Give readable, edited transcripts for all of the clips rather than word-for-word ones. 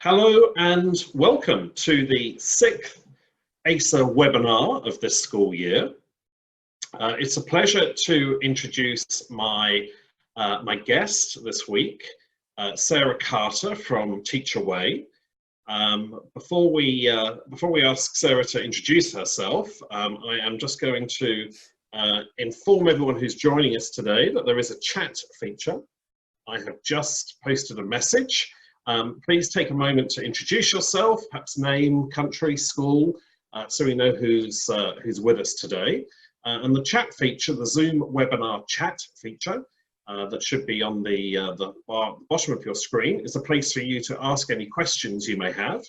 Hello and welcome to the sixth AISA webinar of this school year. It's a pleasure to introduce my guest this week, Sarah Carter from Teach Away. Before we ask Sarah to introduce herself, I am just going to inform everyone who's joining us today that there is a chat feature. I have just posted a message. Please take a moment to introduce yourself, perhaps name, country, school, so we know who's with us today. And the chat feature, the Zoom webinar chat feature, that should be on the bottom of your screen, is a place for you to ask any questions you may have.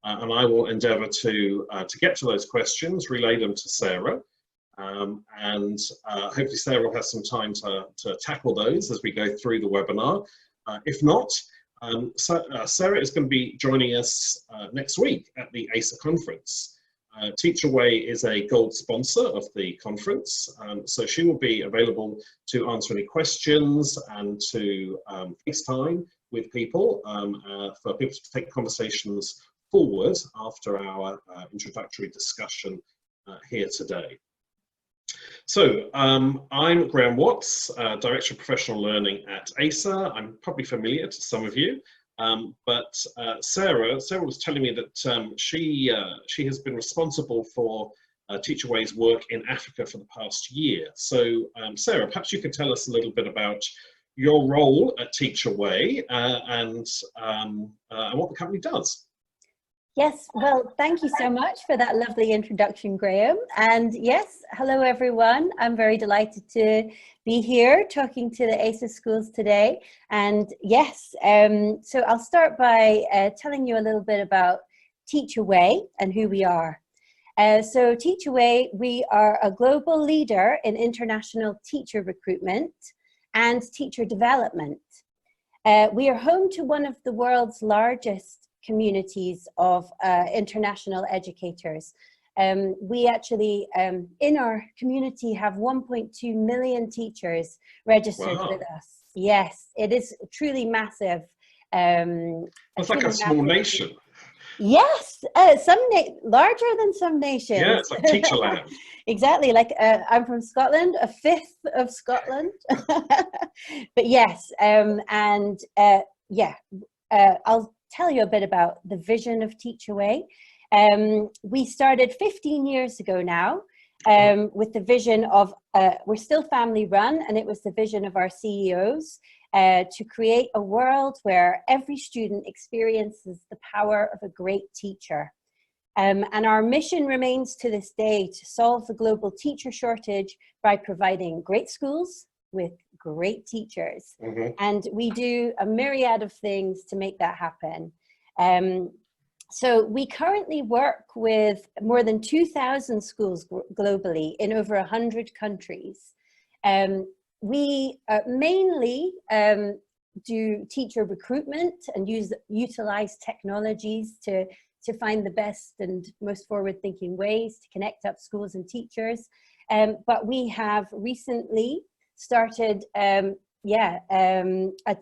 And I will endeavour to get to those questions, relay them to Sarah. And hopefully Sarah will have some time to tackle those as we go through the webinar. If not, Sarah is going to be joining us next week at the AISA conference. Teach Away is a gold sponsor of the conference, so she will be available to answer any questions and to FaceTime with people for people to take conversations forward after our introductory discussion here today. So I'm Graham Watts, Director of Professional Learning at AISA. I'm probably familiar to some of you, but Sarah was telling me that she has been responsible for Teach Away's work in Africa for the past year. So Sarah, perhaps you could tell us a little bit about your role at Teach Away and what the company does. Yes, well, thank you so much for that lovely introduction, Graham. And yes, hello everyone. I'm very delighted to be here talking to the AISA schools today. And yes, so I'll start by telling you a little bit about Teach Away and who we are. So Teach Away, we are a global leader in international teacher recruitment and teacher development. We are home to one of the world's largest communities of international educators. We actually, in our community, have 1.2 million teachers registered with us. Yes, it is truly massive. It's like a small nation. Yes, larger than some nations. Yeah, it's like teacher land. Exactly, like I'm from Scotland, a fifth of Scotland. But yes, I'll tell you a bit about the vision of Teach Away. We started 15 years ago now with the vision of, we're still family run, and it was the vision of our CEOs to create a world where every student experiences the power of a great teacher. And our mission remains to this day to solve the global teacher shortage by providing great schools with great teachers. Mm-hmm. And we do a myriad of things to make that happen. So we currently work with more than 2,000 schools globally in over 100 countries. We mainly do teacher recruitment and utilize technologies to find the best and most forward-thinking ways to connect up schools and teachers. But we have recently started a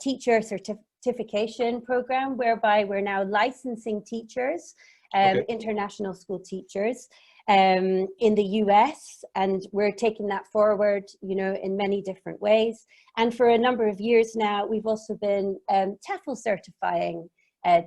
teacher certification program whereby we're now licensing teachers, international school teachers in the US, and we're taking that forward, you know, in many different ways. And for a number of years now, we've also been TEFL certifying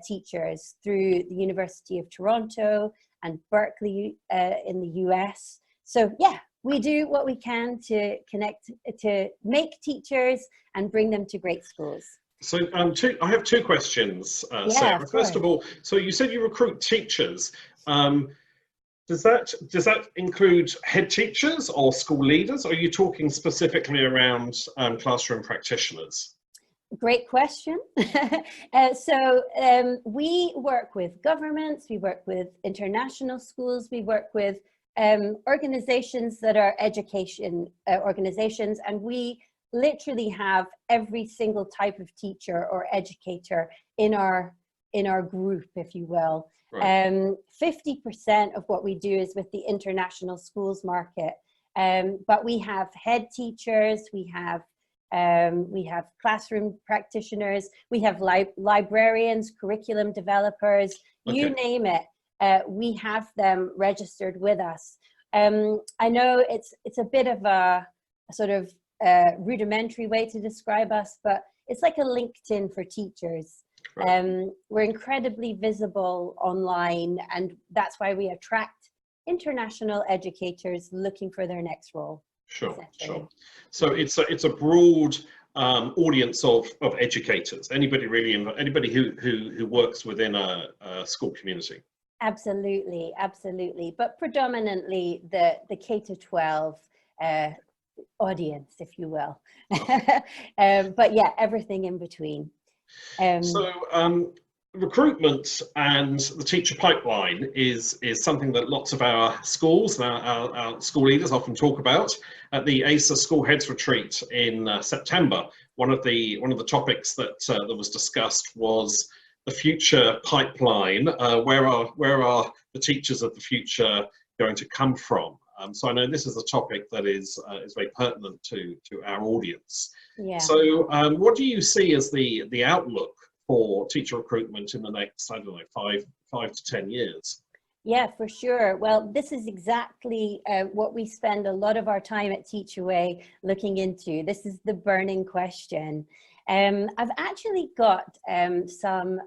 teachers through the University of Toronto and Berkeley in the US. So yeah, we do what we can to connect, to make teachers and bring them to great schools. So I have two questions, Sarah. First of all, so you said you recruit teachers. Does that include head teachers or school leaders? Or are you talking specifically around classroom practitioners? Great question. We work with governments, we work with international schools, we work with organizations that are education organizations, and we literally have every single type of teacher or educator in our group, if you will. Right. 50% of what we do is with the international schools market, but we have head teachers, we have We have classroom practitioners, we have librarians, curriculum developers, you name it. We have them registered with us. I know it's a bit of a sort of rudimentary way to describe us, but it's like a LinkedIn for teachers. Right. We're incredibly visible online, and that's why we attract international educators looking for their next role. Sure, sure. So it's a broad audience of educators. Anybody really, anybody who works within a school community. Absolutely, absolutely. But predominantly the K-12 audience, if you will. But yeah, everything in between. Recruitment and the teacher pipeline is something that lots of our schools and our school leaders often talk about. At the AISA School Heads Retreat in September, one of the topics that was discussed was the future pipeline. Where are the teachers of the future going to come from? So I know this is a topic that is very pertinent to our audience. Yeah. So what do you see as the outlook for teacher recruitment in the next, I don't know, 5 to 10 years? Yeah, for sure. Well, this is exactly what we spend a lot of our time at Teachaway looking into. This is the burning question. I've actually got some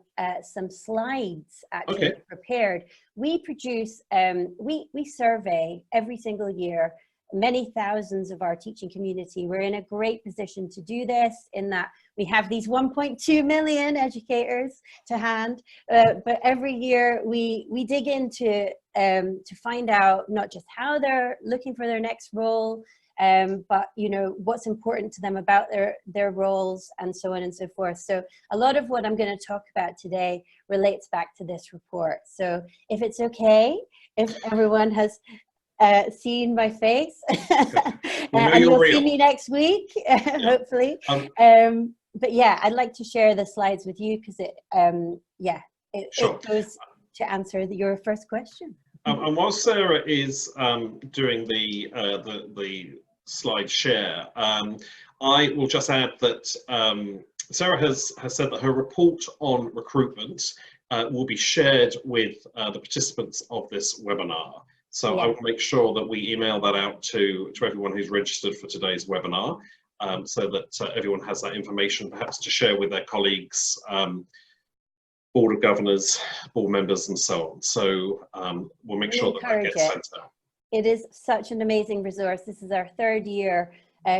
slides actually prepared. We produce, we survey every single year many thousands of our teaching community. We're in a great position to do this in that we have these 1.2 million educators to hand, but every year we dig into to find out not just how they're looking for their next role, but you know what's important to them about their roles and so on and so forth. So a lot of what I'm going to talk about today relates back to this report. So if it's okay, if everyone has seen my face and you'll see me next week, hopefully. But yeah, I'd like to share the slides with you because it goes to answer your first question. And while Sarah is doing the slide share, I will just add that Sarah has said that her report on recruitment will be shared with the participants of this webinar. So I will make sure that we email that out to everyone who's registered for today's webinar, so that everyone has that information perhaps to share with their colleagues, board of governors, board members and so on. So we'll make sure that gets sent out. It is such an amazing resource. This is our third year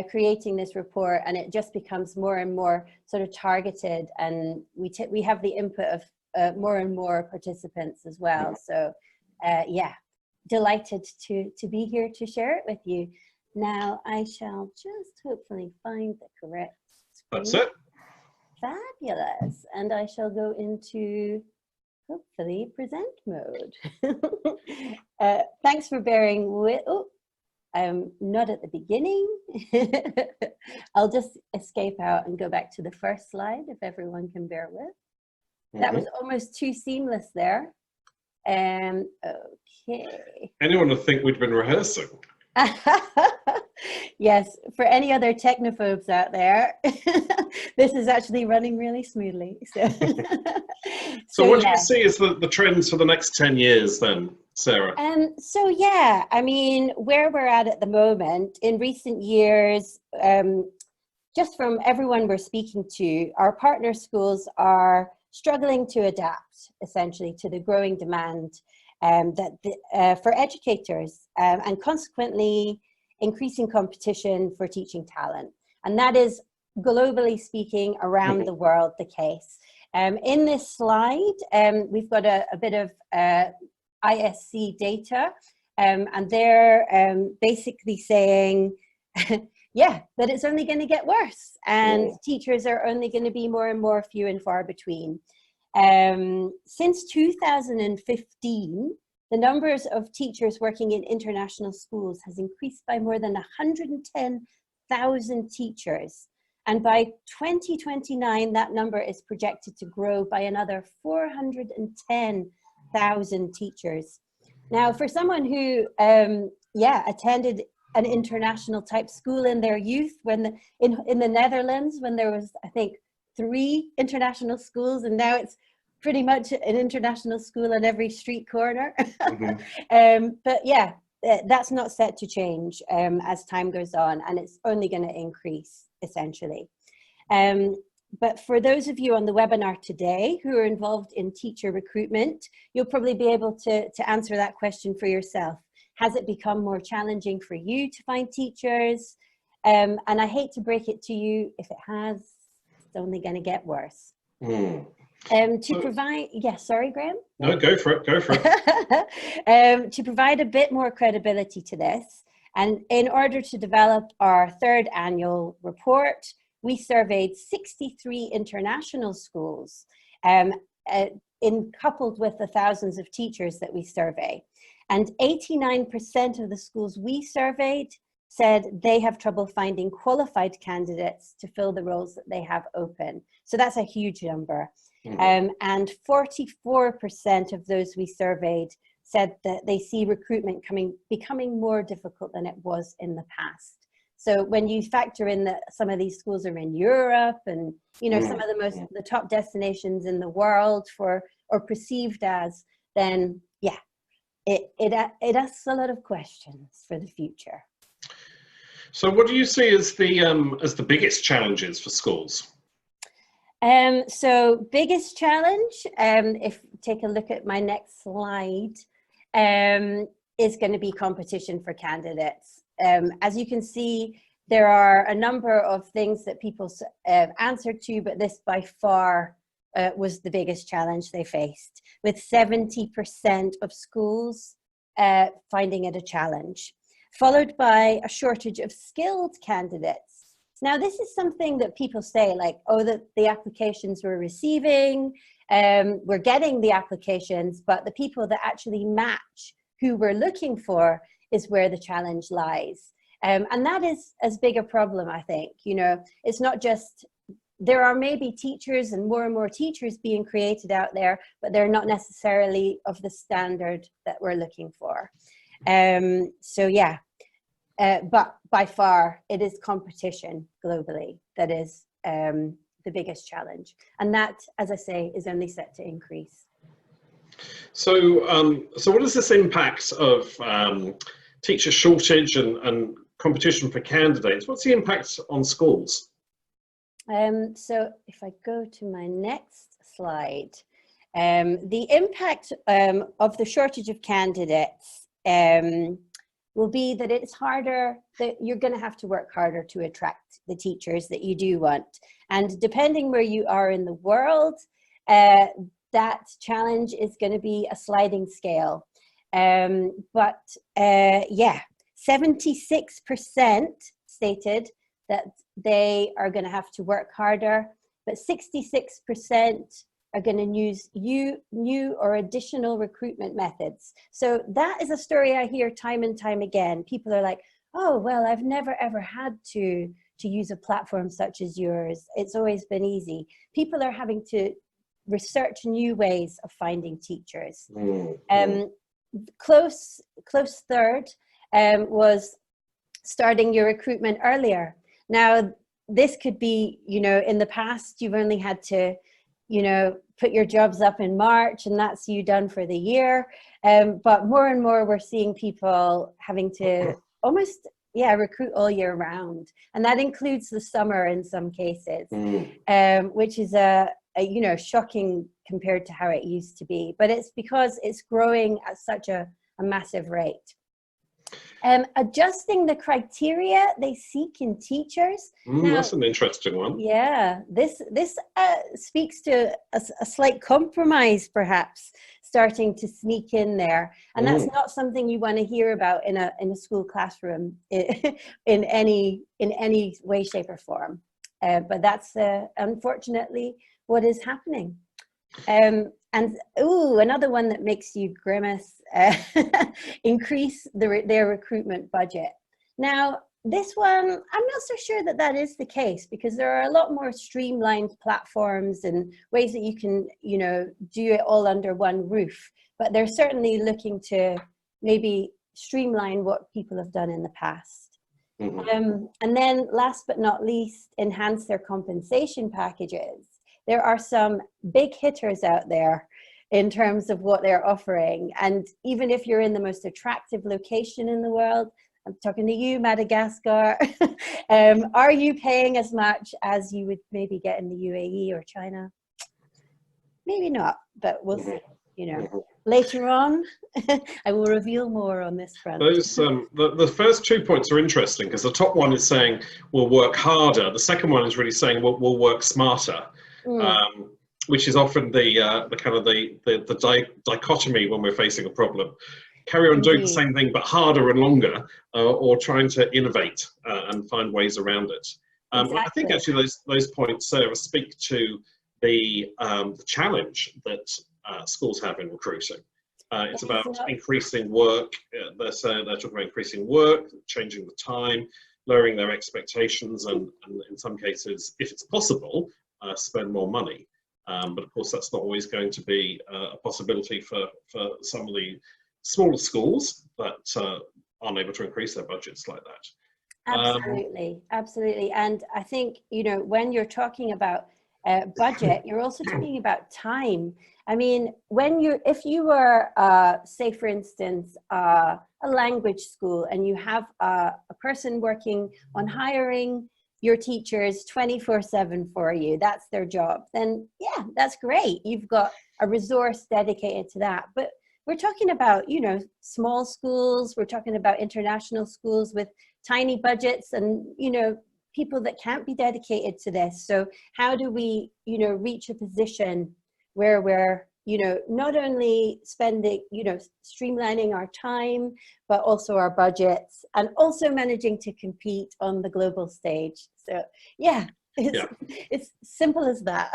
creating this report, and it just becomes more and more sort of targeted, and we have the input of more and more participants as well. So yeah. Delighted to be here to share it with you. Now I shall just hopefully find the correct screen. That's it. Fabulous. And I shall go into hopefully present mode. Thanks for bearing with, I'm not at the beginning. I'll just escape out and go back to the first slide if everyone can bear with. That was almost too seamless there. Okay. Anyone would think we'd been rehearsing. Yes, for any other technophobes out there, this is actually running really smoothly. So what do you see as the trends for the next 10 years then, Sarah? So yeah, I mean, where we're at the moment, in recent years, just from everyone we're speaking to, our partner schools are struggling to adapt essentially to the growing demand for educators, and consequently increasing competition for teaching talent. And that is, globally speaking, around the world the case. In this slide, we've got a bit of AISA data, and they're basically saying, yeah, that it's only going to get worse, and teachers are only going to be more and more few and far between. Since 2015, the numbers of teachers working in international schools has increased by more than 110,000 teachers. And by 2029, that number is projected to grow by another 410,000 teachers. Now, for someone who, attended an international type school in their youth when in the Netherlands, when there was, I think, 3 international schools, and now it's pretty much an international school on every street corner. But yeah, that's not set to change as time goes on, and it's only going to increase essentially. But for those of you on the webinar today who are involved in teacher recruitment, you'll probably be able to answer that question for yourself. Has it become more challenging for you to find teachers? And I hate to break it to you, if it has, it's only going to get worse. To provide, sorry, Graham? No, go for it. To provide a bit more credibility to this, and in order to develop our 3rd annual report, we surveyed 63 international schools, coupled with the thousands of teachers that we survey. And 89% of the schools we surveyed said they have trouble finding qualified candidates to fill the roles that they have open. So that's a huge number. And 44% of those we surveyed said that they see recruitment becoming more difficult than it was in the past. So when you factor in that some of these schools are in Europe and, you know, some of the top destinations in the world or perceived as, then yeah, it asks a lot of questions for the future. So what do you see as the biggest challenges for schools? So biggest challenge, if take a look at my next slide, is going to be competition for candidates. As you can see, there are a number of things that people answered to, but this by far was the biggest challenge they faced, with 70% of schools finding it a challenge, followed by a shortage of skilled candidates. Now, this is something that people say, like, oh, the applications we're receiving, we're getting the applications, but the people that actually match who we're looking for is where the challenge lies. And that is as big a problem, I think. You know, it's not just, there are maybe teachers and more teachers being created out there, but they're not necessarily of the standard that we're looking for. So yeah, but by far it is competition globally that is the biggest challenge. And that, as I say, is only set to increase. So, so what is this impact of teacher shortage and competition for candidates? What's the impact on schools? So if I go to my next slide, the impact of the shortage of candidates will be that it's harder, that you're going to have to work harder to attract the teachers that you do want. And depending where you are in the world, that challenge is going to be a sliding scale. But yeah, 76% stated that they are going to have to work harder, but 66% are going to use new or additional recruitment methods. So that is a story I hear time and time again. People are like, oh, well, I've never ever had to use a platform such as yours. It's always been easy. People are having to research new ways of finding teachers. Close third was starting your recruitment earlier. Now, this could be, you know, in the past, you've only had to, you know, put your jobs up in March and that's you done for the year. But more and more, we're seeing people having to almost, recruit all year round. And that includes the summer in some cases, which is you know, shocking compared to how it used to be. But it's because it's growing at such a massive rate. Adjusting the criteria they seek in teachers. Now, that's an interesting one. Yeah, this speaks to a slight compromise, perhaps, starting to sneak in there, and that's not something you want to hear about in a school classroom in any way, shape, or form. But that's unfortunately what is happening. And another one that makes you grimace, increase their recruitment budget. Now, this one, I'm not so sure that is the case, because there are a lot more streamlined platforms and ways that you can, you know, do it all under one roof. But they're certainly looking to maybe streamline what people have done in the past. Mm-hmm. And then last but not least, enhance their compensation packages. There are some big hitters out there in terms of what they're offering. And even if you're in the most attractive location in the world, I'm talking to you, Madagascar, are you paying as much as you would maybe get in the UAE or China? Maybe not, but we'll see, you know. Later on, I will reveal more on this front. Those, the first 2 points are interesting because the top one is saying we'll work harder. The second one is really saying we'll work smarter, which is often the kind of the dichotomy when we're facing a problem. Carry on doing the same thing but harder and longer, or trying to innovate and find ways around it. Exactly. I think actually those points, Sarah, speak to the challenge that schools have in recruiting. It's about increasing work. They're talking about increasing work, changing the time, lowering their expectations, and in some cases, if it's possible, spend more money. But of course, that's not always going to be a possibility for some of the smaller schools that aren't able to increase their budgets like that. Absolutely, absolutely. And I think, you know, when you're talking about budget, you're also talking about time. I mean, if you were, say, for instance, a language school, and you have a person working on hiring your teachers 24/7 for you, that's their job, then yeah, that's great. You've got a resource dedicated to that. But we're talking about, you know, small schools, we're talking about international schools with tiny budgets and, you know, people that can't be dedicated to this. So how do we, you know, reach a position where we're, you know, not only spending, you know, streamlining our time, but also our budgets, and also managing to compete on the global stage. So yeah, it's simple as that.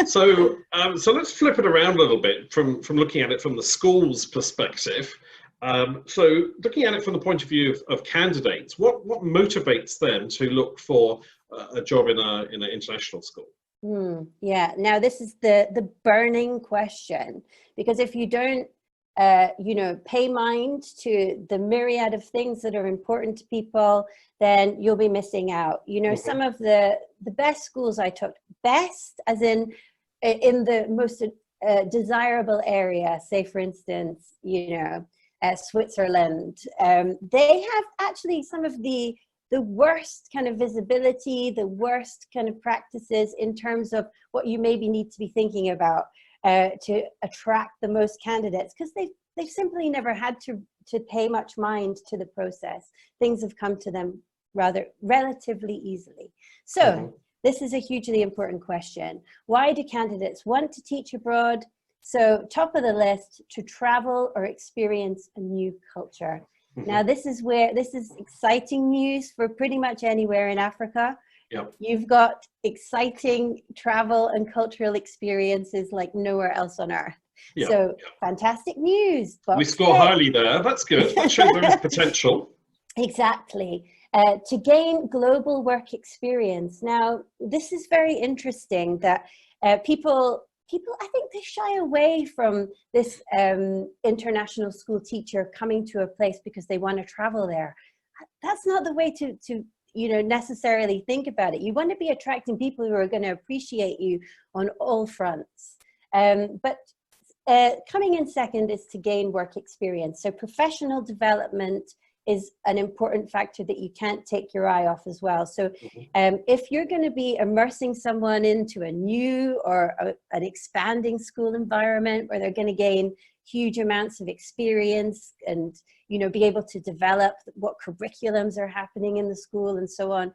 So let's flip it around a little bit from looking at it from the school's perspective. So looking at it from the point of view of candidates, what motivates them to look for a job in an international school? Yeah, now this is the burning question, because if you don't, you know, pay mind to the myriad of things that are important to people, then you'll be missing out. You know, some of the best schools I took, best as in the most desirable area, say for instance, you know, Switzerland, they have actually some of the worst kind of visibility, the worst kind of practices in terms of what you maybe need to be thinking about to attract the most candidates, because they've simply never had to pay much mind to the process. Things have come to them relatively easily. So this is a hugely important question. Why do candidates want to teach abroad? So top of the list, to travel or experience a new culture. Now this is exciting news for pretty much anywhere in Africa. Yep. You've got exciting travel and cultural experiences like nowhere else on earth. Yep. So Yep. Fantastic news. We score highly there. That's good. That shows there is potential. Exactly. To gain global work experience. Now, this is very interesting that people, I think they shy away from this international school teacher coming to a place because they want to travel there. That's not the way to you know, necessarily think about it. You want to be attracting people who are going to appreciate you on all fronts. But coming in second is to gain work experience. So professional development is an important factor that you can't take your eye off as well. So if you're going to be immersing someone into a new or an expanding school environment where they're going to gain huge amounts of experience and, you know, be able to develop what curriculums are happening in the school and so on,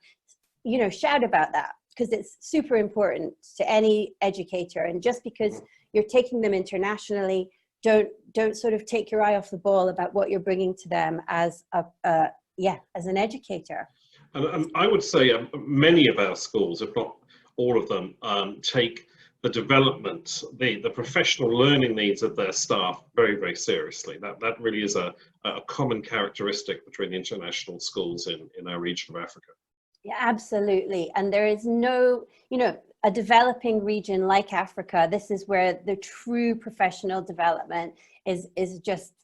you know, shout about that, because it's super important to any educator. And just because you're taking them internationally, don't sort of take your eye off the ball about what you're bringing to them as as an educator. And I would say many of our schools, if not all of them, take the development, the professional learning needs of their staff very, very seriously. That really is a common characteristic between the international schools in our region of Africa. Yeah, absolutely. And there is no, you know, a developing region like Africa, this is where the true professional development is just,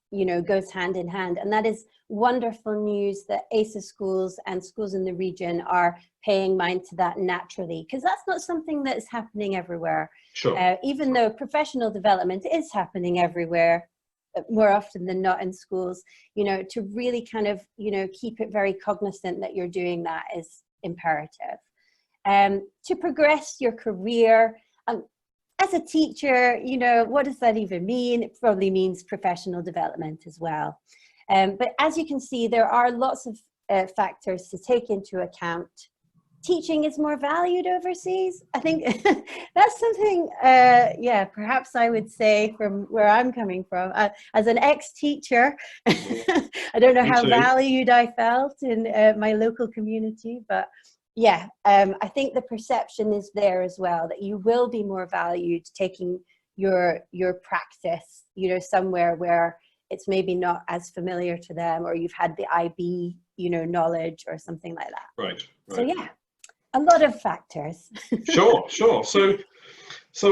goes hand in hand. And that is wonderful news that AISA schools and schools in the region are paying mind to that naturally, because that's not something that is happening everywhere. Sure. Even though professional development is happening everywhere, more often than not in schools, to really kind of, keep it very cognizant that you're doing that is imperative. To progress your career, as a teacher, what does that even mean? It probably means professional development as well. But as you can see, there are lots of factors to take into account. Teaching is more valued overseas. I think that's something, perhaps I would say from where I'm coming from. As an ex-teacher, I don't know how valued I felt in my local community, but yeah, I think the perception is there as well, that you will be more valued taking your practice, somewhere where it's maybe not as familiar to them, or you've had the IB, knowledge or something like that. Right. So yeah, a lot of factors. Sure. So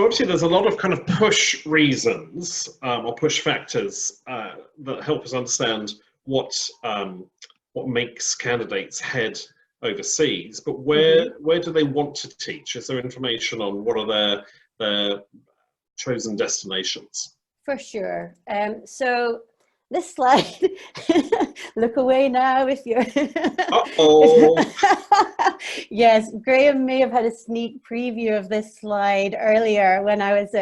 obviously there's a lot of kind of push reasons or push factors that help us understand what makes candidates head overseas, but where do they want to teach? Is there information on what are their chosen destinations? For sure. So this slide, look away now if you're... Yes, Graham may have had a sneak preview of this slide earlier when I was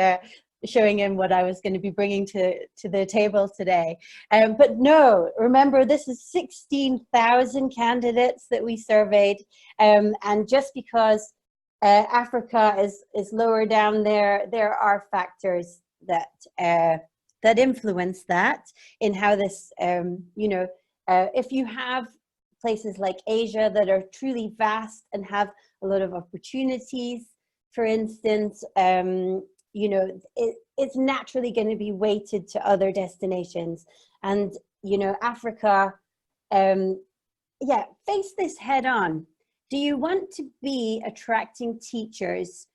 showing him what I was going to be bringing to the table today. But no, remember, this is 16,000 candidates that we surveyed. And just because Africa is lower down there are factors that influence that in how this, if you have places like Asia that are truly vast and have a lot of opportunities, for instance, it's naturally going to be weighted to other destinations. And, Africa, face this head on. Do you want to be attracting teachers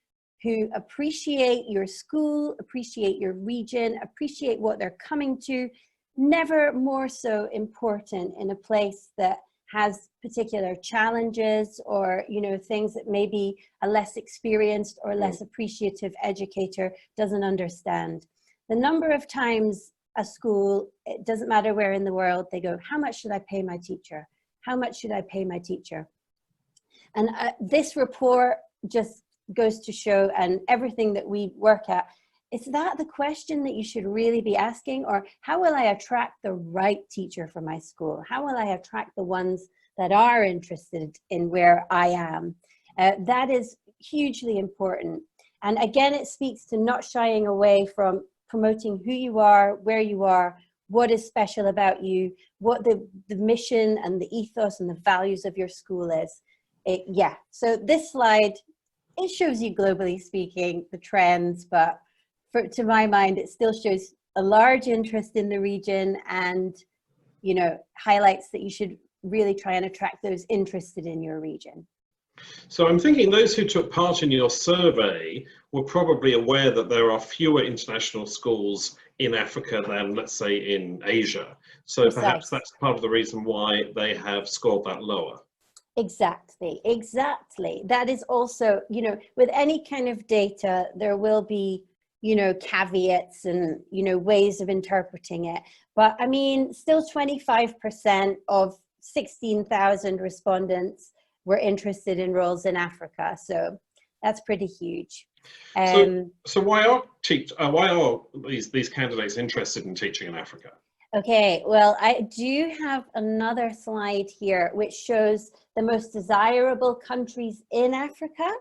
who appreciate your school, appreciate your region, appreciate what they're coming to? Never more so important in a place that has particular challenges or, things that maybe a less experienced or less appreciative educator doesn't understand. The number of times a school, it doesn't matter where in the world, they go, how much should I pay my teacher? How much should I pay my teacher? And this report just goes to show, and everything that we work at, is that the question that you should really be asking? Or how will I attract the right teacher for my school? How will I attract the ones that are interested in where I am? That is hugely important. And again, it speaks to not shying away from promoting who you are, where you are, what is special about you, what the mission and the ethos and the values of your school is. So this slide, it shows you, globally speaking, the trends, but to my mind, it still shows a large interest in the region and, highlights that you should really try and attract those interested in your region. So I'm thinking those who took part in your survey were probably aware that there are fewer international schools in Africa than, let's say, in Asia. So perhaps that's part of the reason why they have scored that lower. Exactly. That is also, with any kind of data, there will be, caveats and, ways of interpreting it. But I mean, still 25% of 16,000 respondents were interested in roles in Africa. So that's pretty huge. So why are these candidates interested in teaching in Africa? Okay, well, I do have another slide here which shows the most desirable countries in Africa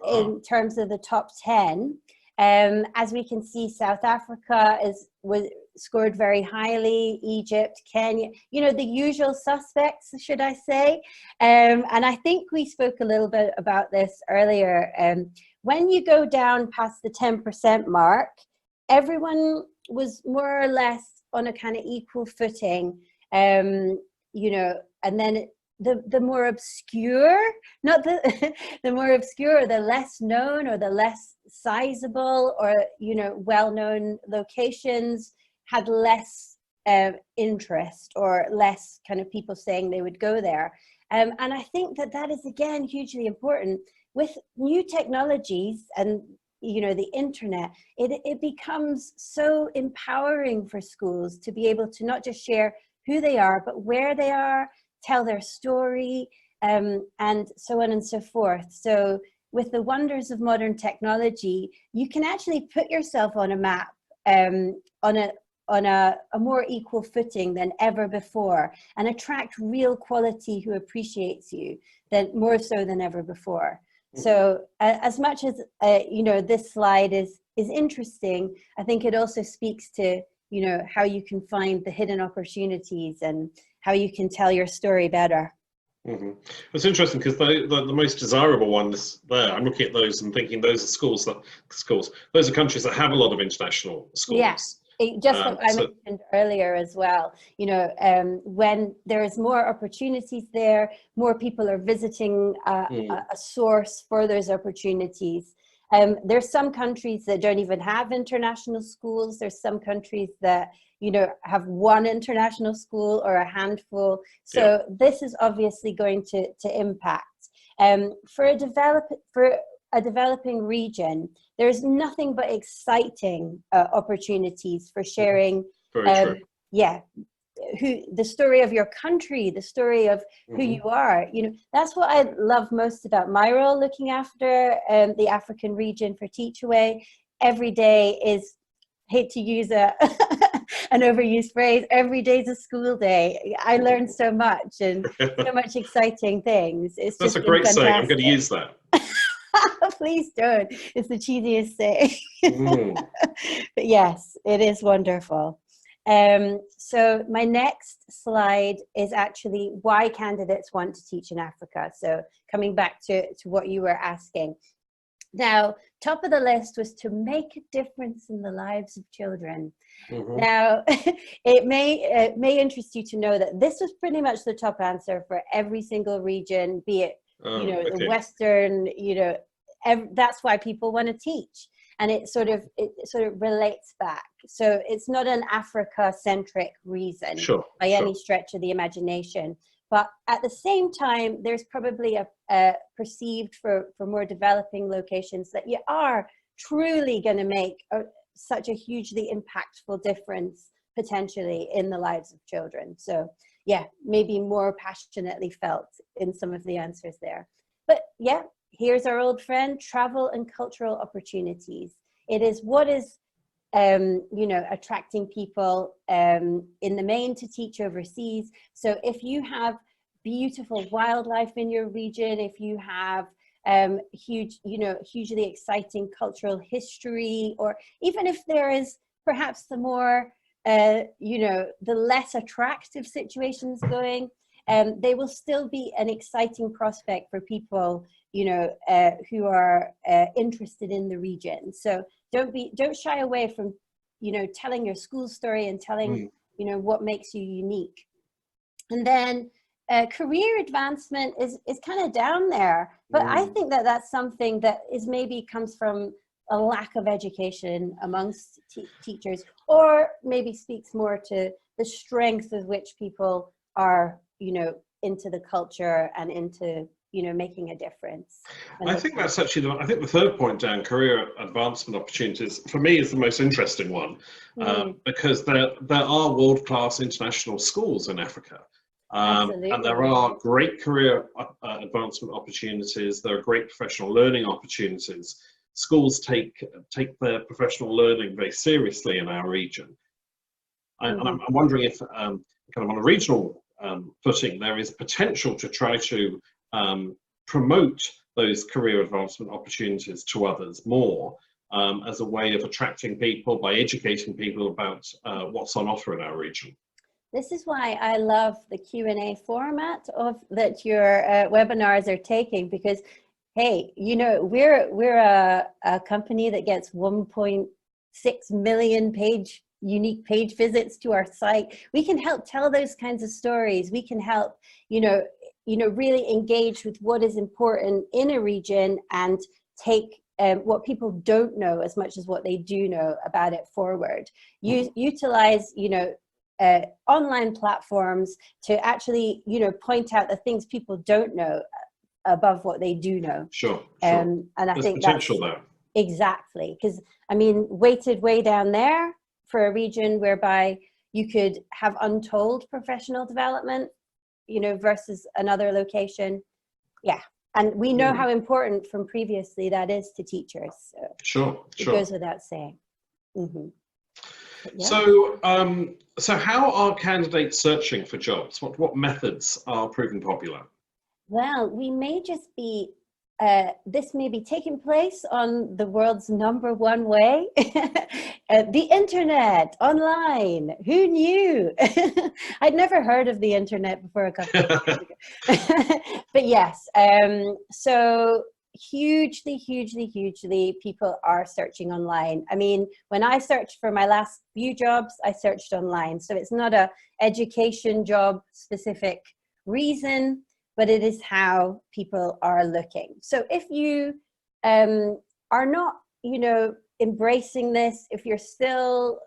in terms of the top 10. As we can see, South Africa was scored very highly, Egypt, Kenya, the usual suspects, should I say. And I think we spoke a little bit about this earlier. When you go down past the 10% mark, everyone was more or less on a kind of equal footing, and then the more obscure, not the the more obscure, the less known or the less sizable or, you know, well-known locations had less interest or less kind of people saying they would go there. And I think that that is, again, hugely important. With new technologies and, you know, the internet, it becomes so empowering for schools to be able to not just share who they are, but where they are, tell their story, and so on and so forth. So with the wonders of modern technology, you can actually put yourself on a map, on a more equal footing than ever before, and attract real quality who appreciates you, more so than ever before. So as much as you know, this slide is interesting, I think it also speaks to, you know, how you can find the hidden opportunities and how you can tell your story better. Mm-hmm. It's interesting because the most desirable ones there, I'm looking at those and thinking those are those are countries that have a lot of international schools. Yes. Just what I mentioned earlier as well, you know, when there's more opportunities there, more people are visiting a source for those opportunities. There's some countries that don't even have international schools. There's some countries that, you know, have one international school or a handful. So this is obviously going to impact. For a developing region, there's nothing but exciting opportunities for sharing. The story of your country, the story of who you are. You know, that's what I love most about my role, looking after the African region for Teachaway. Every day is, hate to use an overused phrase, every day is a school day. I learned so much and so much exciting things. That's a great saying. I'm going to use that. Please don't. It's the cheesiest thing. But yes, it is wonderful. So my next slide is actually why candidates want to teach in Africa. So coming back to what you were asking. Now, top of the list was to make a difference in the lives of children. Now, it may interest you to know that this was pretty much the top answer for every single region, be it, you know, the Western, you know, that's why people want to teach. And it sort of relates back. So it's not an Africa-centric reason by any stretch of the imagination. But at the same time, there's probably a perceived for more developing locations that you are truly going to make such a hugely impactful difference potentially in the lives of children. So yeah, maybe more passionately felt in some of the answers there. But yeah, here's our old friend, travel and cultural opportunities. It is what is, you know, attracting people in the main to teach overseas. So if you have beautiful wildlife in your region, if you have hugely exciting cultural history, or even if there is perhaps the more, you know, the less attractive situations going, they will still be an exciting prospect for people, you know, who are interested in the region. So don't shy away from, you know, telling your school story and telling, you know, what makes you unique. And then career advancement is kind of down there, but I think that that's something that is maybe comes from a lack of education amongst teachers, or maybe speaks more to the strength with which people are, you know, into the culture and into, you know, making a difference. I think that's actually, I think the third point down, career advancement opportunities, for me is the most interesting one, because there are world-class international schools in Africa. And there are great career advancement opportunities. There are great professional learning opportunities. Schools take their professional learning very seriously in our region. And I'm wondering if, kind of on a regional footing, there is potential to try to promote those career advancement opportunities to others more, as a way of attracting people by educating people about what's on offer in our region. This is why I love the Q&A format that your webinars are taking, because, hey, you know, we're a company that gets 1.6 million unique page visits to our site. We can help tell those kinds of stories. We can help, you know, really engage with what is important in a region and take what people don't know as much as what they do know about it forward. Utilize, online platforms to actually, point out the things people don't know above what they do know. Sure. And I think potential there. Exactly, because I mean, weighted way down there for a region whereby you could have untold professional development, versus another location. Yeah. And we know how important from previously that is to teachers. So sure. It goes without saying. Mm-hmm. Yeah. So how are candidates searching for jobs? What methods are proving popular? Well, we may just be, this may be taking place on the world's #1 way, the internet, online. Who knew? I'd never heard of the internet before a couple of years ago. But yes, so hugely, people are searching online. I mean, when I searched for my last few jobs, I searched online. So it's not a education job specific reason, but it is how people are looking. So if you are not, embracing this, if you're still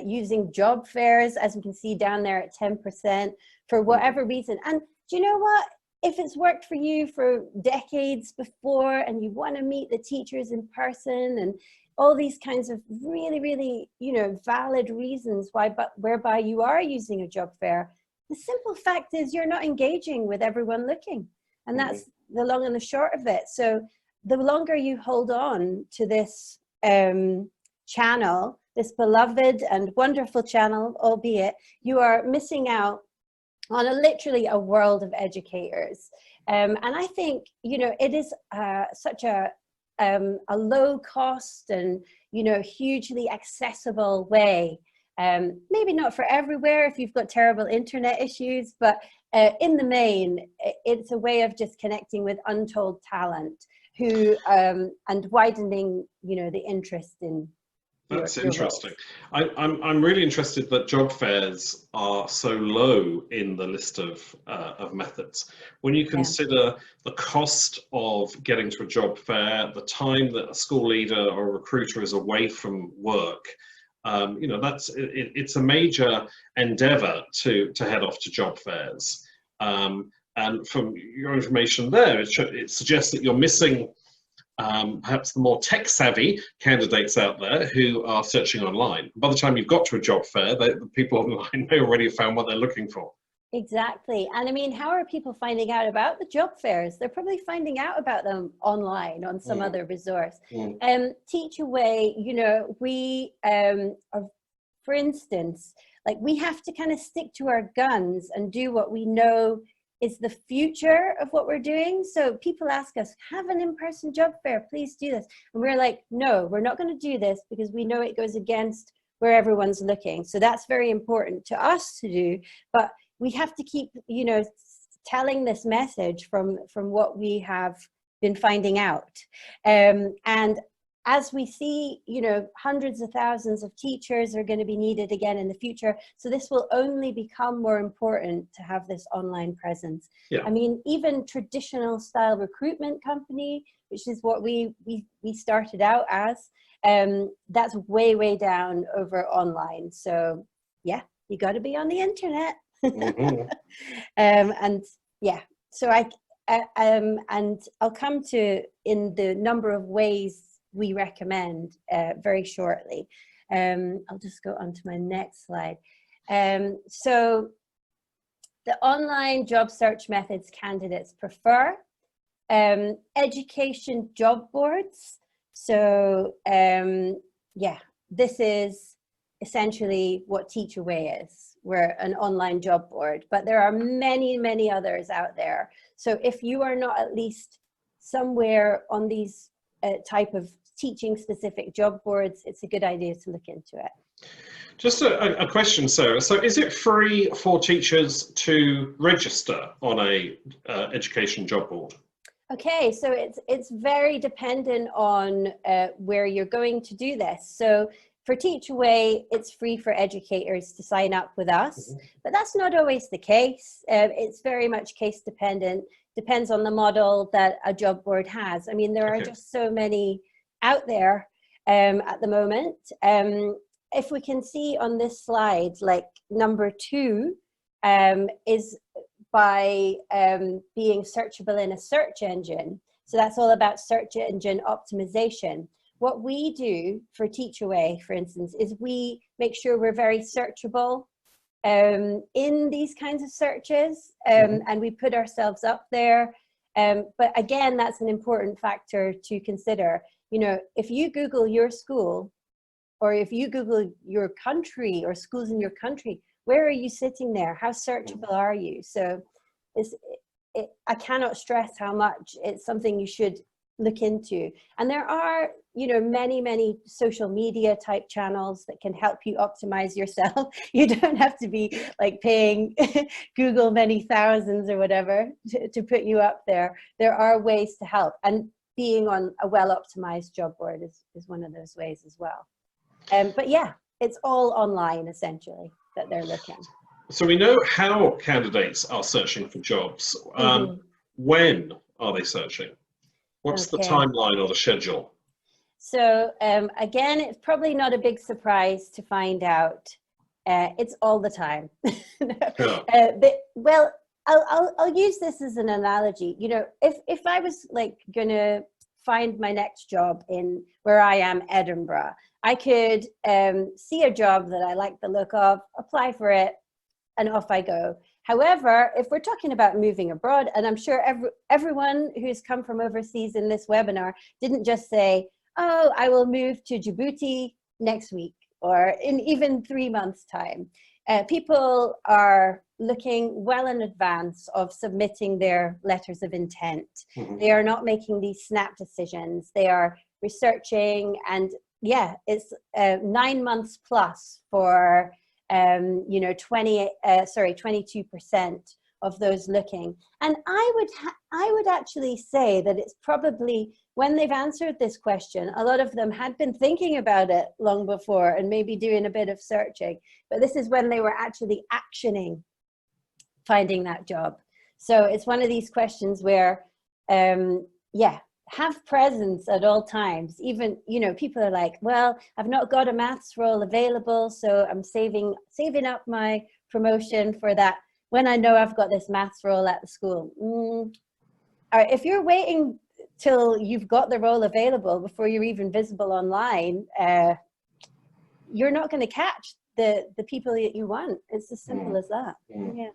using job fairs, as we can see down there at 10%, for whatever reason, and do you know what? If it's worked for you for decades before and you want to meet the teachers in person and all these kinds of really, valid reasons whereby you are using a job fair, the simple fact is you're not engaging with everyone looking. And that's the long and the short of it. So the longer you hold on to this channel, this beloved and wonderful channel, albeit, you are missing out on literally a world of educators. And I think, it is such a low cost and, hugely accessible way. Maybe not for everywhere if you've got terrible internet issues, but in the main, it's a way of just connecting with untold talent who and widening, the interest in. That's interesting. I'm really interested that job fairs are so low in the list of methods. When you consider the cost of getting to a job fair, the time that a school leader or a recruiter is away from work, it's a major endeavor to head off to job fairs. And from your information there, it suggests that you're missing perhaps the more tech savvy candidates out there who are searching online. By the time you've got to a job fair, the people online may already have found what they're looking for. Exactly. And I mean, how are people finding out about the job fairs? They're probably finding out about them online on some other resource. Teach Away, we are, for instance, like we have to kind of stick to our guns and do what we know is the future of what we're doing. So people ask us, have an in-person job fair, please do this. And we're like, no, we're not going to do this because we know it goes against where everyone's looking. So that's very important to us to do. But we have to keep, telling this message from what we have been finding out. And as we see, hundreds of thousands of teachers are going to be needed again in the future. So this will only become more important to have this online presence. Yeah. I mean, even traditional style recruitment company, which is what we started out as, that's way down over online. So yeah, you got to be on the internet. And yeah, so and I'll come to in the number of ways we recommend very shortly. I'll just go on to my next slide. So the online job search methods candidates prefer, education job boards. So yeah, this is essentially what Teach Away is. We're an online job board, but there are many others out there. So if you are not at least somewhere on these type of teaching specific job boards, it's a good idea to look into it. Just a question, Sarah. So is it free for teachers to register on a education job board? Okay, so it's very dependent on where you're going to do this. So for Teach Away, it's free for educators to sign up with us, but that's not always the case. It's very much case dependent, depends on the model that a job board has. I mean, there are just so many out there at the moment. If we can see on this slide, like number 2 is by being searchable in a search engine. So that's all about search engine optimization. What we do for Teach Away, for instance, is we make sure we're very searchable in these kinds of searches, and we put ourselves up there. But again, that's an important factor to consider. You know, if you Google your school, or if you Google your country or schools in your country, where are you sitting there? How searchable are you? So I cannot stress how much it's something you should look into. And there are, you know, many social media type channels that can help you optimize yourself. You don't have to be like paying Google many thousands or whatever to put you up there. There are ways to help, and being on a well-optimized job board is one of those ways as well. But yeah, it's all online essentially that they're looking. So we know how candidates are searching for jobs. When are they searching? What's the timeline or the schedule? So again, it's probably not a big surprise to find out. It's all the time. Well, I'll use this as an analogy. You know, if I was like gonna find my next job in where I am, Edinburgh, I could see a job that I like the look of, apply for it, and off I go. However, if we're talking about moving abroad, and I'm sure everyone who's come from overseas in this webinar didn't just say, oh, I will move to Djibouti next week or in even 3 months' time. People are looking well in advance of submitting their letters of intent. They are not making these snap decisions. They are researching, and yeah, it's 9 months plus for you know, 22% of those looking. And I would actually say that it's probably when they've answered this question, a lot of them had been thinking about it long before and maybe doing a bit of searching, but this is when they were actually actioning finding that job. So it's one of these questions where, yeah, have presence at all times. Even, you know, people are like, well, I've not got a maths role available, so I'm saving up my promotion for that when I know I've got this maths role at the school. If you're waiting till you've got the role available before you're even visible online, you're not going to catch the people that you want. It's as simple as that. Yeah.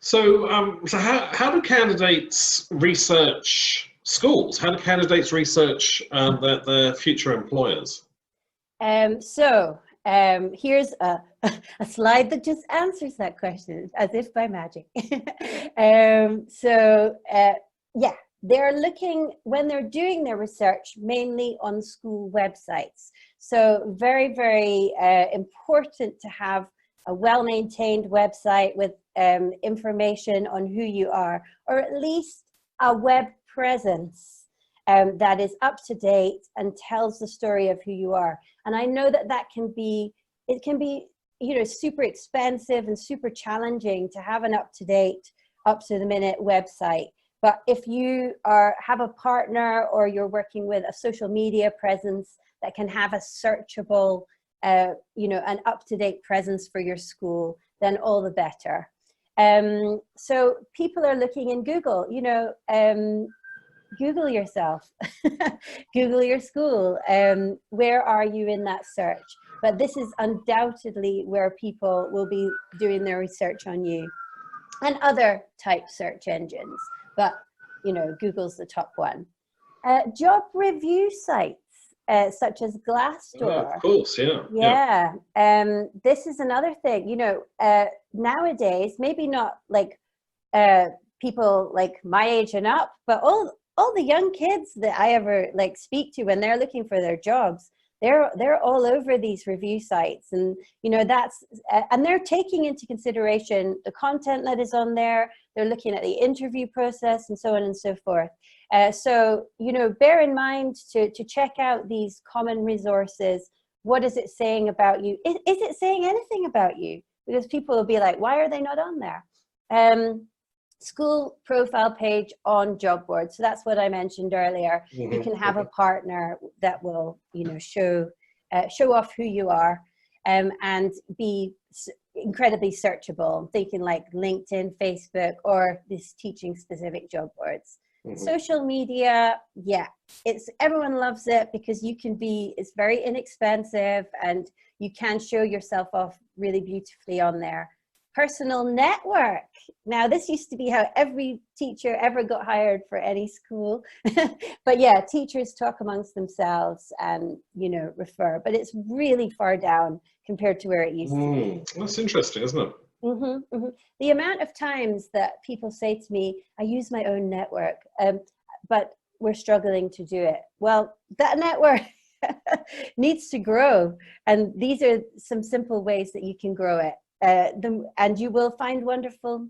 So, so how do candidates research schools? How do candidates research their future employers? Here's a slide that just answers that question, as if by magic. Yeah, they're looking, when they're doing their research, mainly on school websites. So very, very important to have a well-maintained website with information on who you are, or at least a web presence that is up to date and tells the story of who you are. And I know that it can be, you know, super expensive and super challenging to have an up-to-date, up-to-the-minute website. But if you have a partner, or you're working with a social media presence that can have a searchable, you know, an up-to-date presence for your school, then all the better. So people are looking in Google, you know, Google yourself, Google your school, where are you in that search? But this is undoubtedly where people will be doing their research on you, and other type search engines, but you know, Google's the top one. Job review sites, such as Glassdoor. Of course, yeah. Yeah. This is another thing, you know, nowadays, maybe not like people like my age and up, but all the young kids that I ever like speak to when they're looking for their jobs, they're all over these review sites, and you know, that's and they're taking into consideration the content that is on there. They're looking at the interview process and so on and so forth. So you know, bear in mind to check out these common resources what is it saying about you? Is it saying anything about you? Because people will be like, why are they not on there? School profile page on job boards. So that's what I mentioned earlier. You can have a partner that will, you know, show off who you are, and be incredibly searchable. Thinking like LinkedIn, Facebook, or this teaching specific job boards. Social media, yeah, everyone loves it because it's very inexpensive and you can show yourself off really beautifully on there. Personal network. Now, this used to be how every teacher ever got hired for any school. But yeah, teachers talk amongst themselves and, you know, refer. But it's really far down compared to where it used to be. That's interesting, isn't it? The amount of times that people say to me, I use my own network, but we're struggling to do it. Well, that network needs to grow. And these are some simple ways that you can grow it. And you will find wonderful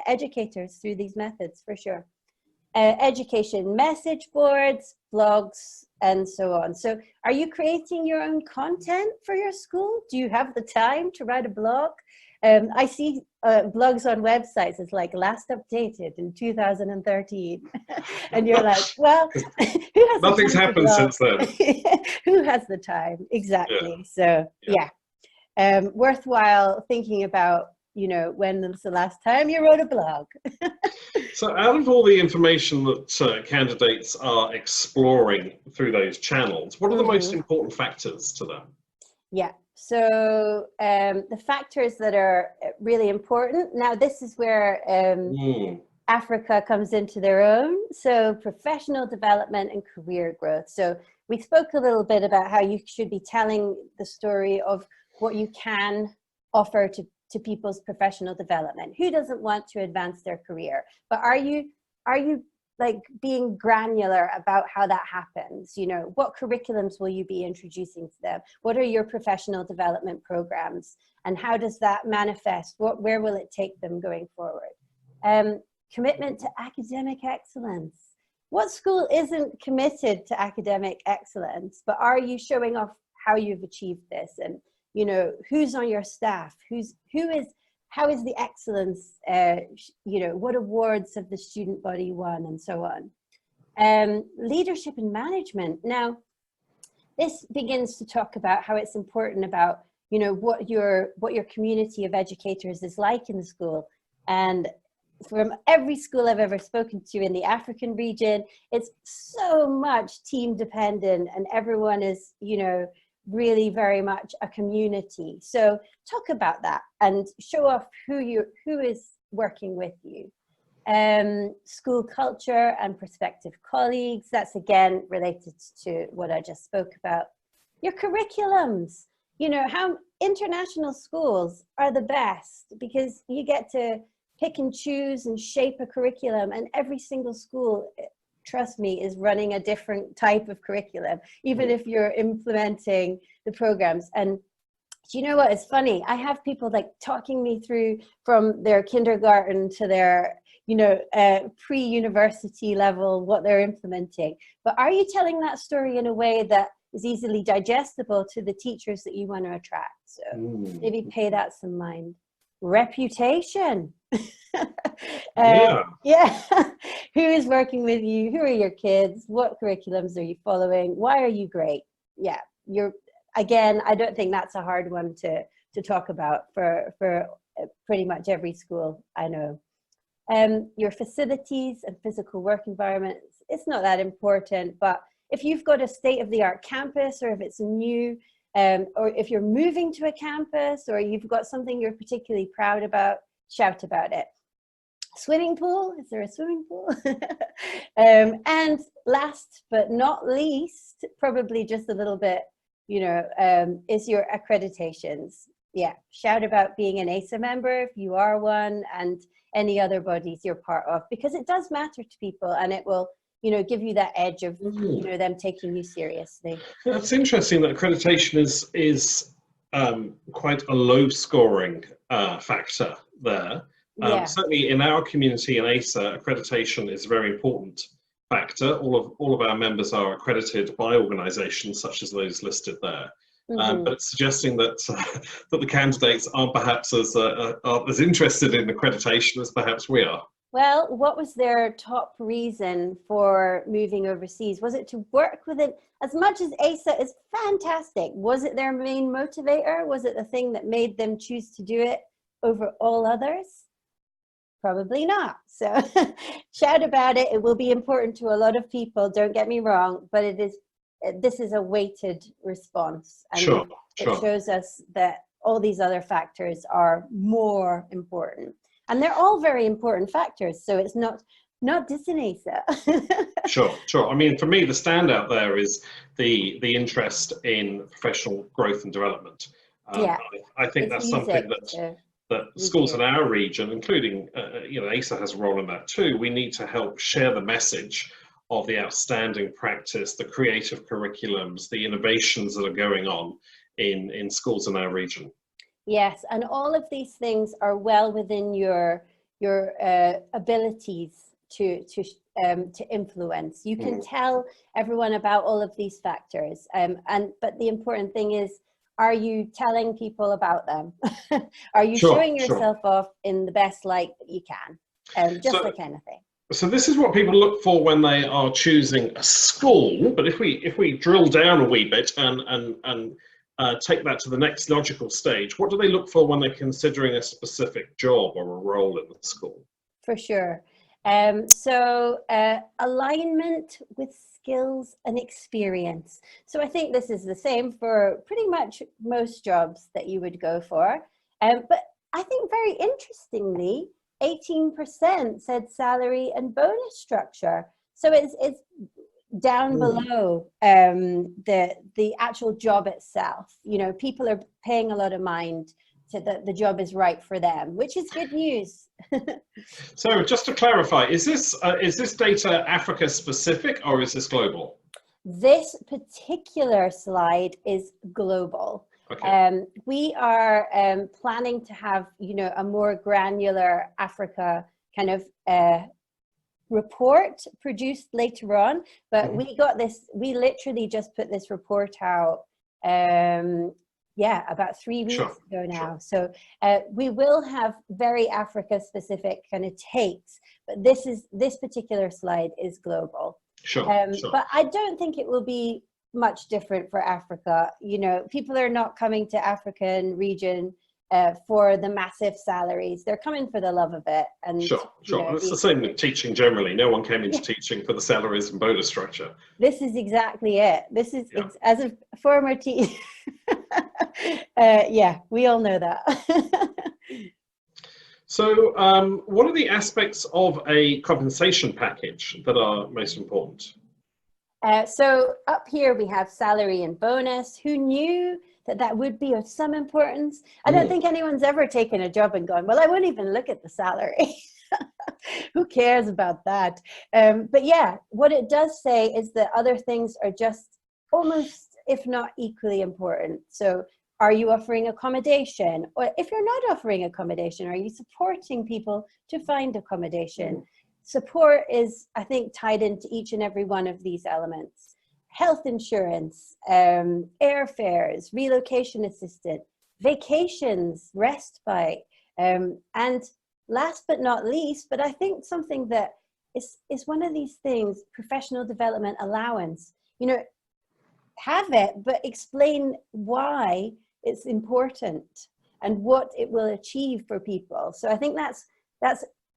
educators through these methods for sure. Education, message boards, blogs, and so on. So are you creating your own content for your school? Do you have the time to write a blog? I see blogs on websites. It's like last updated in 2013. And you're like, well, who has nothing's happened since then. Who has the time? Exactly. So yeah. Worthwhile thinking about, you know, when was the last time you wrote a blog? So out of all the information that candidates are exploring through those channels, what are the most important factors to them? Yeah, so the factors that are really important, now this is where Africa comes into their own, so professional development and career growth. So we spoke a little bit about how you should be telling the story of what you can offer to people's professional development. Who doesn't want to advance their career? But are you like being granular about how that happens? You know, what curriculums will you be introducing to them? What are your professional development programs? And how does that manifest? Where will it take them going forward? Commitment to academic excellence. What school isn't committed to academic excellence, but are you showing off how you've achieved this? And you know, who's on your staff, how is the excellence, you know, what awards have the student body won, and so on. Leadership and management. Now, this begins to talk about how it's important about, you know, what your community of educators is like in the school. And from every school I've ever spoken to in the African region, it's so much team dependent, and everyone is, you know, really very much a community. So talk about that and show off who is working with you. School culture and prospective colleagues. That's again related to what I just spoke about. Your curriculums. You know, how international schools are the best because you get to pick and choose and shape a curriculum, and every single school, trust me, is running a different type of curriculum, even if you're implementing the programs. And do you know what? It's funny. I have people like talking me through from their kindergarten to their, you know, pre-university level, what they're implementing. But are you telling that story in a way that is easily digestible to the teachers that you want to attract? So maybe pay that some mind. Reputation. Yeah. Who is working with you? Who are your kids? What curriculums are you following? Why are you great? Yeah, again, I don't think that's a hard one to talk about for pretty much every school I know. Your facilities and physical work environments, it's not that important, but if you've got a state-of-the-art campus, or if it's new, or if you're moving to a campus, or you've got something you're particularly proud about, shout about it. Swimming pool, is there a swimming pool? And last but not least, probably just a little bit, you know, is your accreditations. Yeah, shout about being an AISA member if you are one, and any other bodies you're part of, because it does matter to people, and it will, you know, give you that edge of, you know, them taking you seriously. That's interesting that accreditation is quite a low scoring factor there. Certainly in our community in AISA, accreditation is a very important factor. All of our members are accredited by organisations such as those listed there. Mhm. but it's suggesting that that the candidates aren't perhaps as interested in accreditation as perhaps we are. Well, what was their top reason for moving overseas? Was it to work with it? As much as AISA is fantastic, was it their main motivator? Was it the thing that made them choose to do it over all others? Probably not. So shout about it. It will be important to a lot of people, don't get me wrong, but this is a weighted response. And Sure, it sure. shows us that all these other factors are more important. And they're all very important factors. So it's not dissing AISA. Sure, sure. I mean, for me, the standout there is the interest in professional growth and development. Yeah, I think it's that's music. something that So we schools do. in our region, including AISA has a role in that too. We need to help share the message of the outstanding practice, the creative curriculums, the innovations that are going on in schools in our region. Yes, and all of these things are well within your abilities to influence. You can tell everyone about all of these factors, but the important thing is, are you telling people about them? Are you Sure, showing sure. yourself off in the best light that you can? Just So, that kind of thing. So this is what people look for when they are choosing a school. But if we drill down a wee bit and take that to the next logical stage, what do they look for when they're considering a specific job or a role in the school? For sure. Alignment with skills and experience. So I think this is the same for pretty much most jobs that you would go for. But I think very interestingly, 18% said salary and bonus structure. So it's down below the actual job itself. You know, people are paying a lot of mind to that the job is right for them, which is good news. So just to clarify, is this data Africa specific or is this global? This particular slide is global. Okay. We are planning to have, you know, a more granular Africa kind of report produced later on, but we got this, we literally just put this report out about 3 weeks ago now. So we will have very Africa specific kind of takes, but this particular slide is global. Sure. But I don't think it will be much different for Africa. You know, people are not coming to African region for the massive salaries. They're coming for the love of it. And sure. You know, it's the same with teaching generally. No one came into teaching for the salaries and bonus structure. This is exactly it. This is as a former teacher. We all know that. So what are the aspects of a compensation package that are most important? So up here we have salary and bonus. Who knew that would be of some importance? I don't think anyone's ever taken a job and gone, well, I won't even look at the salary. Who cares about that? But yeah, what it does say is that other things are just almost, if not equally important. So are you offering accommodation? Or if you're not offering accommodation, are you supporting people to find accommodation? Support is, I think, tied into each and every one of these elements. Health insurance, airfares, relocation assistance, vacations, respite, and last but not least, but I think something that is one of these things, professional development allowance. You know, have it, but explain why it's important and what it will achieve for people. So I think that's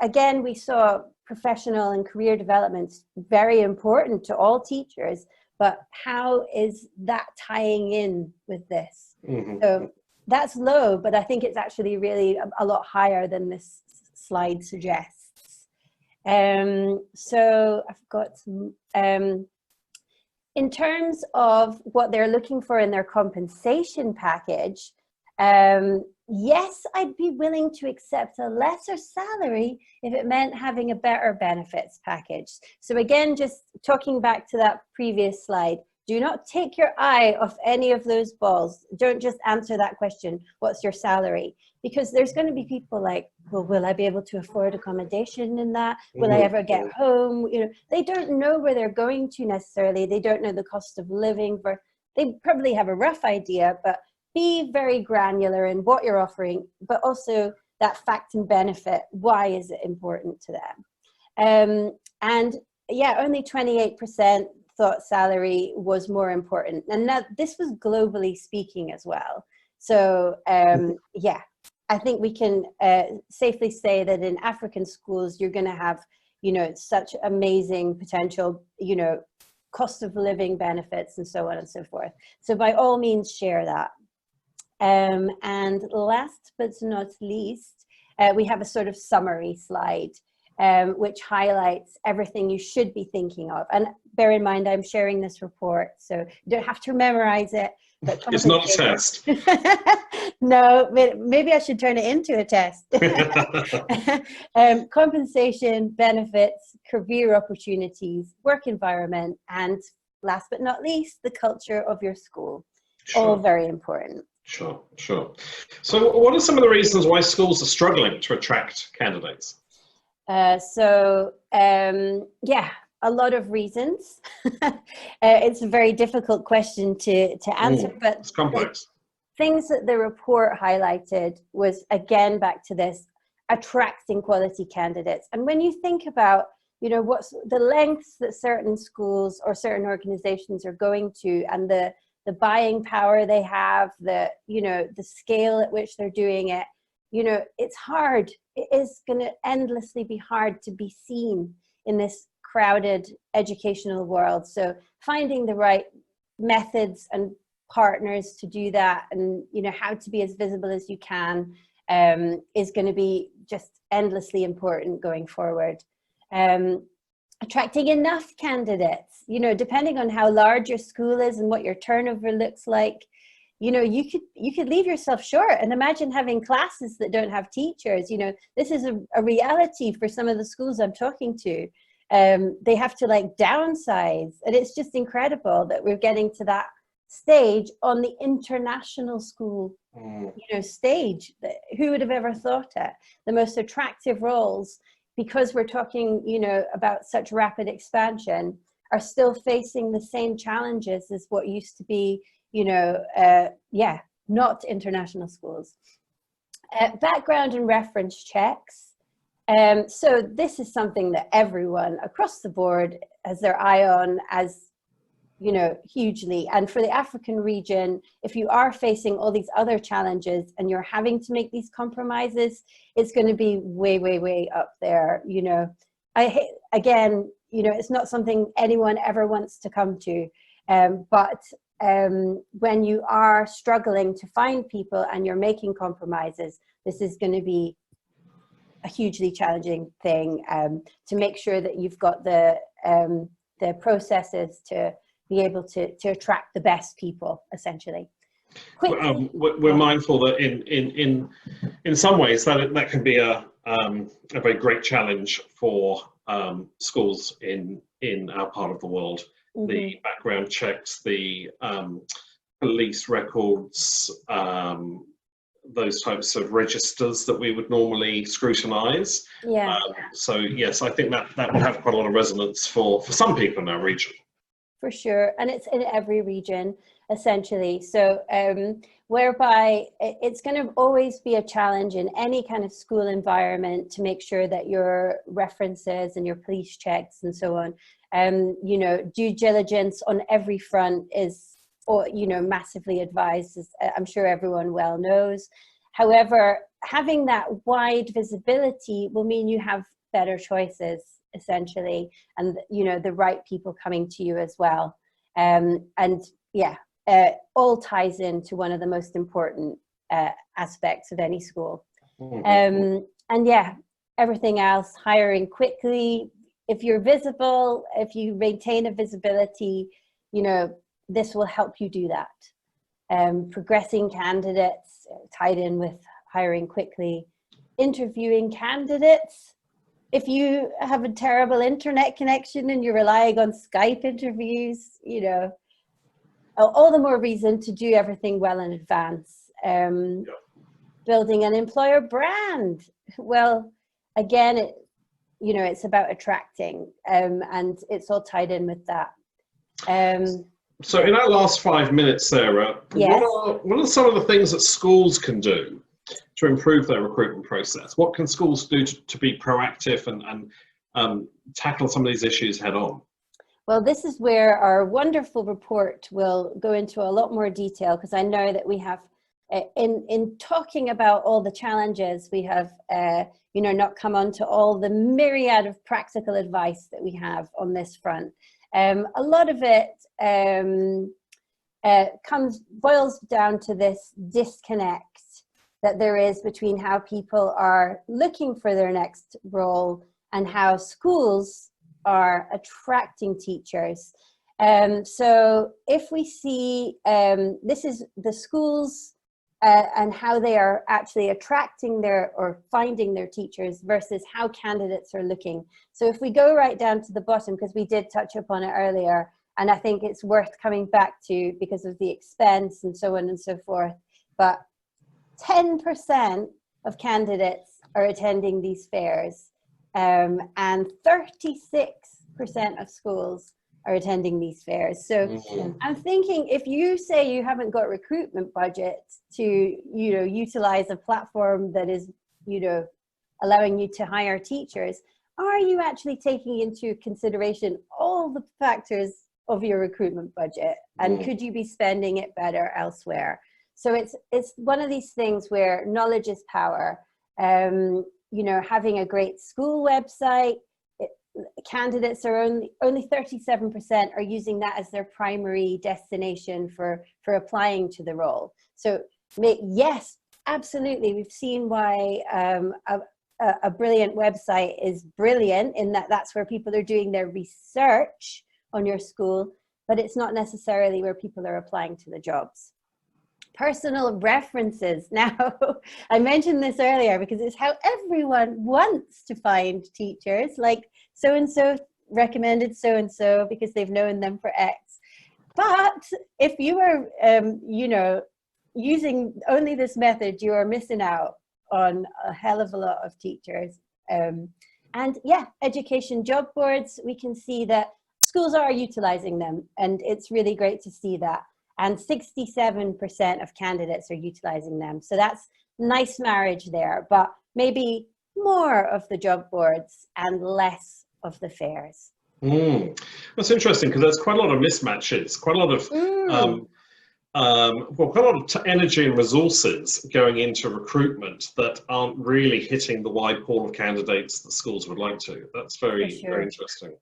again, we saw professional and career development very important to all teachers, but how is that tying in with this? So that's low, but I think it's actually really a lot higher than this slide suggests. So I've got some, in terms of what they're looking for in their compensation package, yes, I'd be willing to accept a lesser salary if it meant having a better benefits package. So again, just talking back to that previous slide, do not take your eye off any of those balls. Don't just answer that question, what's your salary? Because there's going to be people like, well, will I be able to afford accommodation in that? Will I ever get home? You know, they don't know where they're going to necessarily. They don't know the cost of living. they probably have a rough idea, but be very granular in what you're offering, but also that fact and benefit. Why is it important to them? And yeah, only 28% thought salary was more important. And that this was globally speaking as well. So yeah, I think we can safely say that in African schools, you're going to have, you know, such amazing potential, you know, cost of living benefits and so on and so forth. So by all means, share that. And last but not least, we have a sort of summary slide, which highlights everything you should be thinking of. And bear in mind, I'm sharing this report, so you don't have to memorize it. But it's not a test. No, maybe I should turn it into a test. Compensation, benefits, career opportunities, work environment, and last but not least, the culture of your school. Sure. All very important. Sure. So what are some of the reasons why schools are struggling to attract candidates? Yeah, a lot of reasons. It's a very difficult question to answer, but it's complex. Things that the report highlighted was, again, back to this, attracting quality candidates. And when you think about, you know, what's the lengths that certain schools or certain organizations are going to, and the buying power they have, the, you know, the scale at which they're doing it, you know, it's hard. It is going to endlessly be hard to be seen in this crowded educational world. So finding the right methods and partners to do that, and, you know, how to be as visible as you can, is going to be just endlessly important going forward. Attracting enough candidates, you know, depending on how large your school is and what your turnover looks like, you know, you could leave yourself short. And imagine having classes that don't have teachers. You know, this is a reality for some of the schools I'm talking to. They have to like downsize, and it's just incredible that we're getting to that stage on the international school, you know, stage. Who would have ever thought it? The most attractive roles, because we're talking, you know, about such rapid expansion, are still facing the same challenges as what used to be, you know, yeah, not international schools. Background and reference checks. So this is something that everyone across the board has their eye on, as, you know, hugely. And for the African region, if you are facing all these other challenges and you're having to make these compromises, it's going to be way, way, way up there. You know, again, you know, it's not something anyone ever wants to come to. But when you are struggling to find people and you're making compromises, this is going to be a hugely challenging thing, to make sure that you've got the processes to be able to attract the best people, essentially. We're mindful that in some ways that can be a very great challenge for schools in our part of the world. Mm-hmm. The background checks, the police records, those types of registers that we would normally scrutinise. Yeah. So yes, I think that will have quite a lot of resonance for some people in our region. For sure, and it's in every region, essentially. So whereby it's going to always be a challenge in any kind of school environment to make sure that your references and your police checks and so on, you know, due diligence on every front is, or, you know, massively advised, as I'm sure everyone well knows. However, having that wide visibility will mean you have better choices, essentially, and, you know, the right people coming to you as well. And yeah, all ties into one of the most important aspects of any school. And yeah, everything else, hiring quickly. If you're visible, if you maintain a visibility, you know, this will help you do that. Progressing candidates, tied in with hiring quickly. Interviewing candidates. If you have a terrible internet connection and you're relying on Skype interviews, you know, all the more reason to do everything well in advance. Building an employer brand. Well, again, you know, it's about attracting, and it's all tied in with that. So in our last 5 minutes, Sarah, Yes. what are some of the things that schools can do to improve their recruitment process? What can schools do to be proactive and tackle some of these issues head on? Well, this is where our wonderful report will go into a lot more detail, because I know that we have, in talking about all the challenges, we have, not come on to all the myriad of practical advice that we have on this front. A lot of it boils down to this disconnect that there is between how people are looking for their next role and how schools are attracting teachers. So if we see, this is the schools and how they are actually attracting or finding their teachers versus how candidates are looking. So if we go right down to the bottom, because we did touch upon it earlier, and I think it's worth coming back to because of the expense and so on and so forth, but 10% of candidates are attending these fairs, and 36% of schools are attending these fairs. So I'm thinking, if you say you haven't got recruitment budget to, utilize a platform that is, allowing you to hire teachers, are you actually taking into consideration all the factors of your recruitment budget? And could you be spending it better elsewhere? So it's one of these things where knowledge is power. Having a great school website, candidates are only 37% are using that as their primary destination for applying to the role. So yes, absolutely, we've seen why a brilliant website is brilliant, in that that's where people are doing their research on your school, but it's not necessarily where people are applying to the jobs. Personal references. Now, I mentioned this earlier because it's how everyone wants to find teachers, like so-and-so recommended so-and-so because they've known them for X. But if you are, using only this method, you are missing out on a hell of a lot of teachers. And yeah, education job boards, we can see that schools are utilizing them, and it's really great to see that. And 67% of candidates are utilizing them. So that's nice marriage there, but maybe more of the job boards and less of the fairs. That's interesting, because there's quite a lot of mismatches, quite a lot of quite a lot of energy and resources going into recruitment that aren't really hitting the wide pool of candidates that schools would like to. That's very interesting.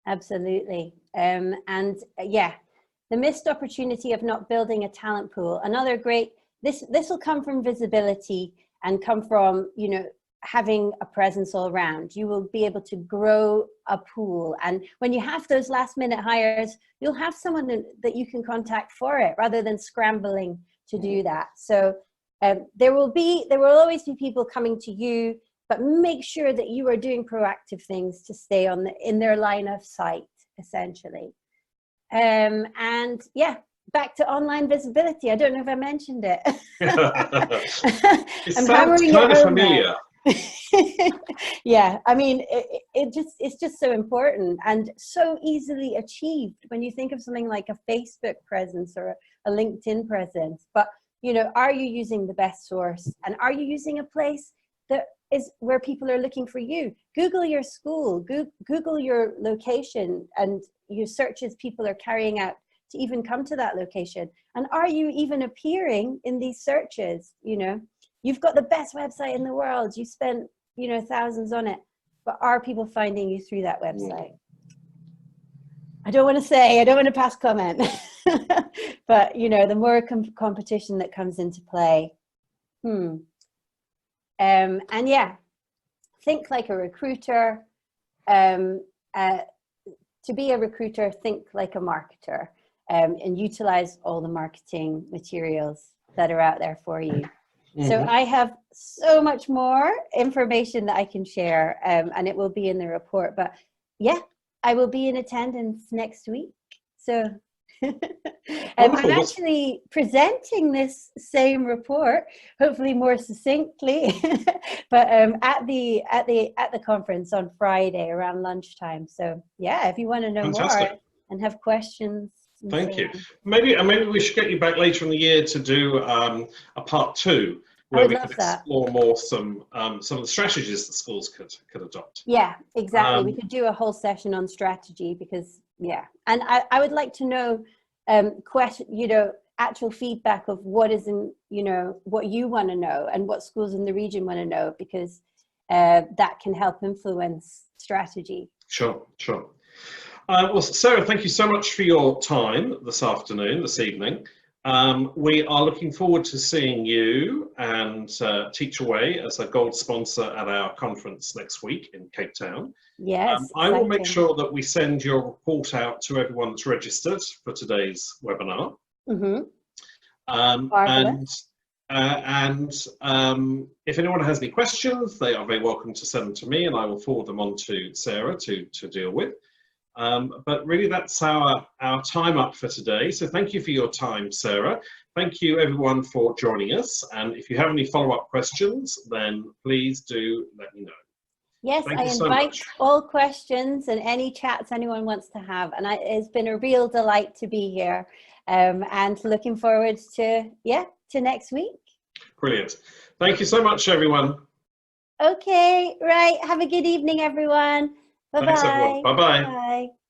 Absolutely. And yeah, the missed opportunity of not building a talent pool. Another great, this will come from visibility and come from, having a presence all around. You will be able to grow a pool. And when you have those last minute hires, you'll have someone that you can contact for it rather than scrambling to do that. So there will always be people coming to you, but make sure that you are doing proactive things to stay in their line of sight, essentially. And yeah, back to online visibility. I don't know if I mentioned it. It sounds kind of familiar. Yeah, I mean, it's just so important and so easily achieved when you think of something like a Facebook presence or a LinkedIn presence. But are you using the best source, and are you using a place that is where people are looking for you? Google your school, Google your location, and your searches people are carrying out to even come to that location. And are you even appearing in these searches? You've got the best website in the world. You spent, thousands on it, but are people finding you through that website? I don't want to pass comment, but the more competition that comes into play. And yeah, think like a recruiter. To be a recruiter, think like a marketer, and utilize all the marketing materials that are out there for you. So I have so much more information that I can share, and it will be in the report. But yeah, I will be in attendance next week. So I'm actually presenting this same report, hopefully more succinctly, but at the conference on Friday around lunchtime. So yeah, if you want to know more and have questions, Thank you. Maybe we should get you back later in the year to do a part 2, where we could explore more some of the strategies that schools could adopt. Yeah, exactly. We could do a whole session on strategy because, yeah. And I would like to know, actual feedback of what is in, what you want to know and what schools in the region want to know, because that can help influence strategy. Sure. Well, Sarah, thank you so much for your time this evening. We are looking forward to seeing you and Teach Away as a gold sponsor at our conference next week in Cape Town. Yes, I will make sure that we send your report out to everyone that's registered for today's webinar. If anyone has any questions, they are very welcome to send them to me, and I will forward them on to Sarah to deal with. But really, that's our time up for today. So thank you for your time, Sarah. Thank you, everyone, for joining us. And if you have any follow-up questions, then please do let me know. Yes, I invite all questions and any chats anyone wants to have. And it's been a real delight to be here, and looking forward to next week. Brilliant. Thank you so much, everyone. Okay, right. Have a good evening, everyone. Bye-bye. Thanks, everyone. Bye-bye. Bye.